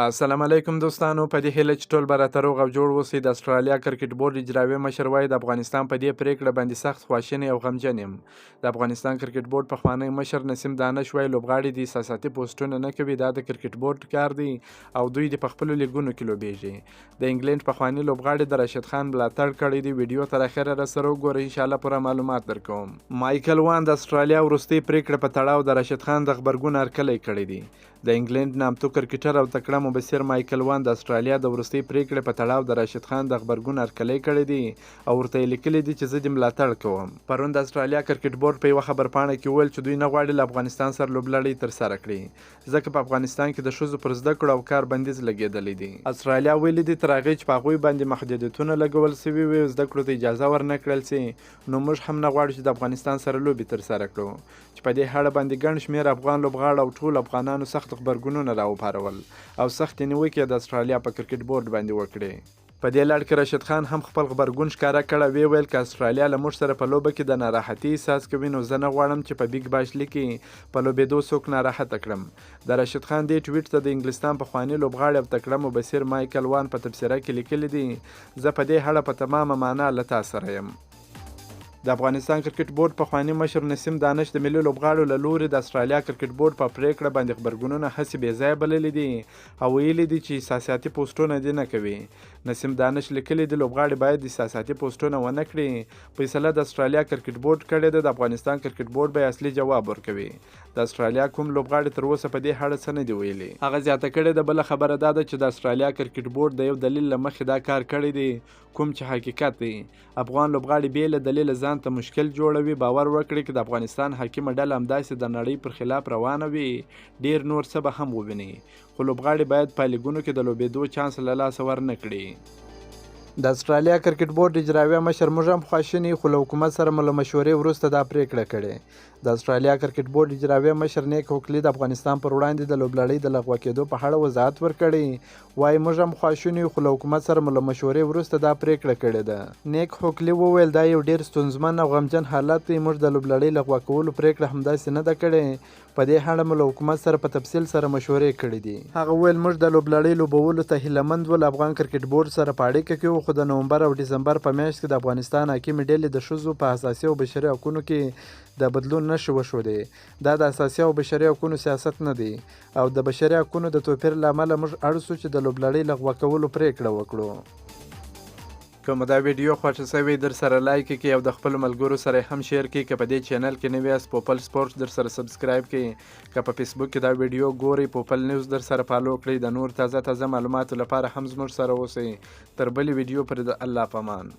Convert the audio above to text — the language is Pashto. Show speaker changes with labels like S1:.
S1: السلام علیکم دوستانو، په دې هیله چې ټول به راته روغ او جوړ اوسئ. د استرالیا کرکټ بورډ اجرایوي مشر وایي د افغانستان په دې پریکړه باندې سخت خواشینی او غمجن یم. د افغانستان کرکټ بورډ پخوانی مشر نسیم دانش وایي لوبغاړي د احساساتي پوسټونه نه کوي، دا د کرکټ بورډ کار دی او دوی د په خپلو لیګونو کې لوبیږي. د انګلند پخوانی لوبغاړي د راشد خان ملاتړ کړی دی. ویډیو تر اخره راسره وګورئ، انشاءالله پوره معلومات درکوم. مایکل وان د استرالیا وروستۍ پریکړه په تړاو د راشد خان د غبرګون هرکلی کړی دی. د انګلند نامتو کرکټر او تکړه مبصر مایکل وان د استرالیا د وروستۍ پریکړې په تړاو د راشد خان د غبرګون هرکلی کړی دی او ورته یې لیکلي دي چې زه دې ملاتړ کوم. پرون د استرالیا کرکټ بورډ په یوه خبرپاڼه کې وویل چې دوی نه غواړي له افغانستان سره لوبلړۍ ترسره کړي ځکه په افغانستان کې د ښځو پر زده کړو او کار بندیز لګېدلی دی. استرالیا ویلي دي تر هغې چې په هغوی باندې محدودیتونه لګول سوي وي زده کړو ته اجازه ورنه کړل سي، نو موږ هم نه غواړو چې د افغانستان سره لوبې ترسره کړو. چې په دې اړه باندې ګڼ شمېر افغان لوبغاړو او ټولو افغانانو سخت غبرګونونه راوپارول او سختې نیوکې د استرالیا په کرکټ بورډ باندې وکړې. په دې لړ کې راشد خان هم خپل غبرګون ښکاره کړ او ویل که استرالیا له موږ سره په لوبه کې د ناراحتي احساس کوي نو زه نه غواړم چې په بیګ باش لیګ کې په لوبېدو څوک ناراحته کړم. د راشد خان دې ټویټ ته د انګلستان پخواني لوبغاړي او تکړه مبصر مایکل وان په تبصره کې لیکلي دي زه په دې اړه په تمامه معنا له تا سره یم. د افغانستان کرکټ بورډ پخوانی مشر نسیم دانش د ملي لوبغاړو له لوري د استرالیا کرکټ بورډ په پریکړه باندې غبرګونونه هسې بې ځایه بللي دي او ویلي دي چې احساساتي پوسټونه دې نه کوي. نسیم دانش لیکلي دي لوبغاړي باید احساساتي پوسټونه ونه کړي. فیصله د استرالیا کرکټ بورډ کړې ده، د افغانستان کرکټ بورډ به اصلي جواب ورکوي. د استرالیا کوم لوبغاړي تر اوسه په دې اړه څه نه دي ویلي. هغه زیاته کړې ده بله خبره دا ده چې د استرالیا کرکټ بورډ د یو دلیل له مخې دا کار کړی دی کوم چې حقیقت دی. افغان لوبغاړي بې له دلیله ځان ته مشکل جوړوي. باور وکړئ که د افغانستان حاکمه ډله همداسې د نړۍ پر خلاف روانه وي ډیر نور څه به هم وویني، خو لوبغاړي باید په لیګونو کې د لوبېدو چانس له لاسه ورنه کړي. د استرالیا کرکټ بورډ اجرایوي مشر موږ هم خواشیني خو له حکومت سره مو له مشورې وروسته دا پریکړه کړې. د استرالیا کرکټ بورډ اجرایوي مشر نیک هوکلي د افغانستان پر وړاندې د لوبلړۍ د لغوه کېدو په اړه وضاحت ورکړی. وایي موږ هم خواشیني خو له حکومت سره مو له مشورې وروسته دا پریکړه کړې ده. نیک هوکلي وویل دا یو ډیر ستونزمن او غمجن حالت دی. موږ د لوبلړۍ لغوه کولو پریکړه همداسې نه ده کړې. په دې اړه مو له حکومت سره په تفصیل سره مشورې کړې دي. هغه وویل موږ د لوبلړۍ لوبولو ته هیله مند ول. افغان کرکټ بورډ سره په اړیکه کې وو خو د نومبر او ډسمبر په میاشت کې د افغانستان حاکمې ډلې د ښځو په اساسي او بشري حقونو کې د بدلون نښې وښودې. دا د اساسي او بشري حقونو سیاست نه دی او د بشري حقونو د توپیر له امله موږ اړ سو چې د لوبلړۍ لغوه کولو پریکړه وکړو. که مو دا ویډیو خوښه شوې در سره لایک کړئ او د خپلو ملګرو سره هم شیر کړئ. که په دې چینل کې نوی یاست پوپل سپورټس در سره سبسکرایب کړئ. که په فیسبوک کې دا ویډیو ګورئ پوپل نیوز در سره فالو کړئ. د نور تازه معلوماتو لپاره هم زموږ سره اوسئ. تر بلې ویډیو پورې د الله په امان.